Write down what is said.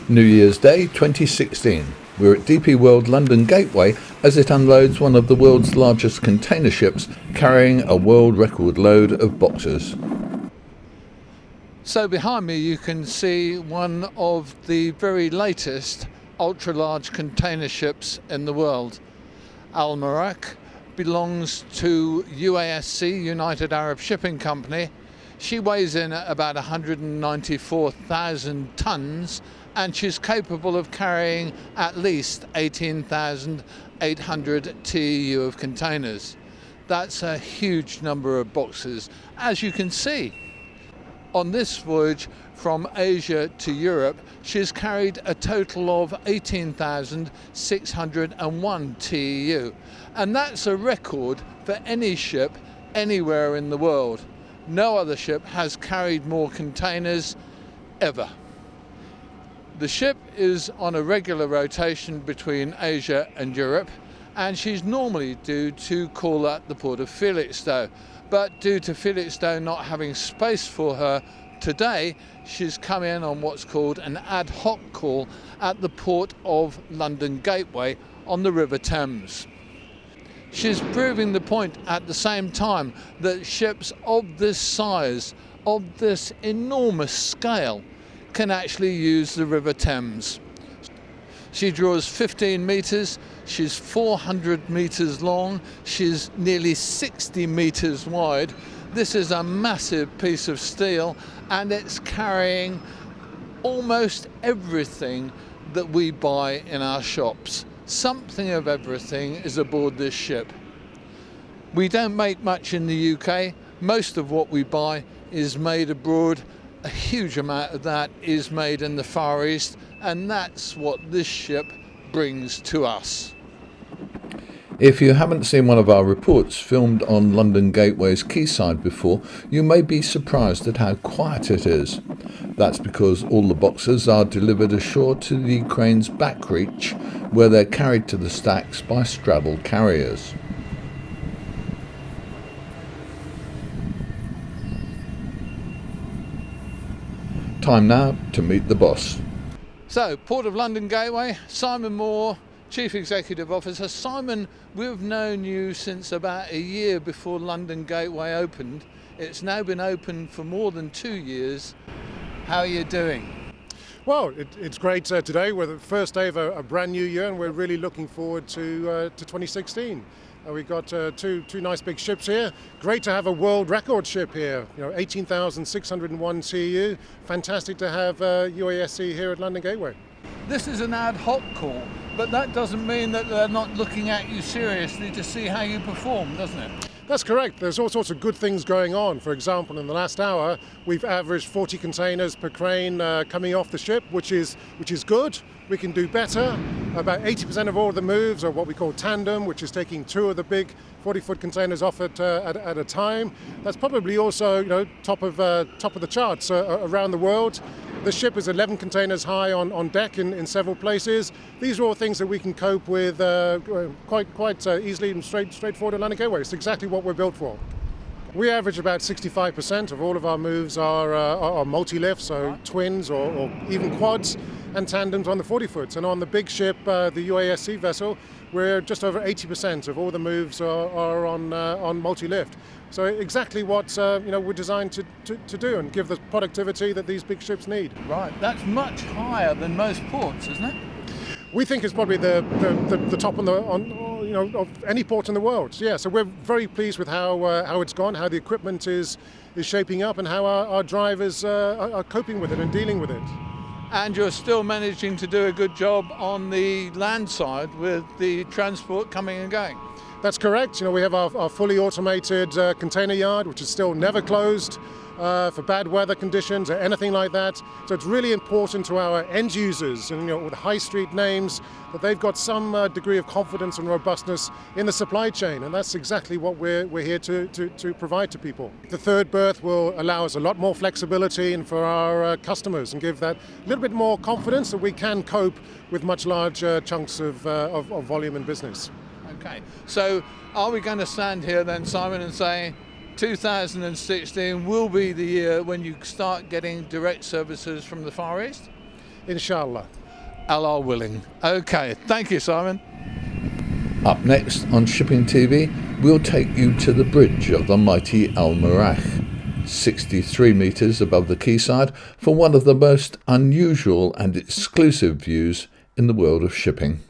New Year's Day 2016. We're at DP World London Gateway as it unloads one of the world's largest container ships carrying a world record load of boxes. So behind me you can see one of the very latest ultra-large container ships in the world. Al Marak belongs to UASC, United Arab Shipping Company. She weighs in at about 194,000 tonnes and she's capable of carrying at least 18,800 TEU of containers. That's a huge number of boxes, as you can see. On this voyage from Asia to Europe, she's carried a total of 18,601 TEU, and that's a record for any ship anywhere in the world. No other ship has carried more containers ever. The ship is on a regular rotation between Asia and Europe, and she's normally due to call at the port of Felixstowe. But due to Felixstowe not having space for her today, she's come in on what's called an ad hoc call at the port of London Gateway on the River Thames. She's proving the point at the same time that ships of this size, of this enormous scale, can actually use the River Thames. She draws 15 metres, she's 400 metres long, she's nearly 60 metres wide. This is a massive piece of steel and it's carrying almost everything that we buy in our shops. Something of everything is aboard this ship. We don't make much in the UK. Most of what we buy is made abroad. A huge amount of that is made in the Far East, and that's what this ship brings to us. If you haven't seen one of our reports filmed on London Gateway's quayside before, you may be surprised at how quiet it is. That's because all the boxes are delivered ashore to the crane's back reach, where they're carried to the stacks by straddle carriers. Time now to meet the boss. So, Port of London Gateway, Simon Moore, Chief Executive Officer. Simon, we've known you since about a year before London Gateway opened. It's now been open for more than 2 years. How are you doing? Well, it's great today. We're the first day of a brand new year and we're really looking forward to 2016. We've got two nice big ships here. Great to have a world record ship here. 18,601 TEU. Fantastic to have UASC here at London Gateway. This is an ad hoc call, but that doesn't mean that they're not looking at you seriously to see how you perform, doesn't it? That's correct. There's all sorts of good things going on. For example, in the last hour, we've averaged 40 containers per crane coming off the ship, which is good. We can do better. About 80% of all of the moves are what we call tandem, which is taking 2 of the big 40-foot containers off at a time. That's probably also top of the charts around the world. The ship is 11 containers high on deck in several places. These are all things that we can cope with quite easily and straightforward at London Gateway. It's exactly what we're built for. We average about 65% of all of our moves are multi-lift, so twins or even quads, and tandems on the 40-foot. And on the big ship, the UASC vessel, we're just over 80% of all the moves are on multi-lift. So exactly what we're designed to do and give the productivity that these big ships need. Right, that's much higher than most ports, isn't it? We think it's probably the top of any port in the world. Yeah, so we're very pleased with how it's gone, how the equipment is shaping up, and how our drivers are coping with it and dealing with it. And you're still managing to do a good job on the land side with the transport coming and going. That's correct. We have our fully automated container yard, which is still never closed for bad weather conditions or anything like that. So it's really important to our end users and with high street names that they've got some degree of confidence and robustness in the supply chain, and that's exactly what we're here to provide to people. The third berth will allow us a lot more flexibility and for our customers and give that little bit more confidence that we can cope with much larger chunks of volume and business. Okay, so are we going to stand here then, Simon, and say 2016 will be the year when you start getting direct services from the Far East? inshallah. Allah willing. Okay, thank you, Simon. Up next on Shipping TV, we'll take you to the bridge of the mighty Al Mirach, 63 metres above the quayside, for one of the most unusual and exclusive views in the world of shipping.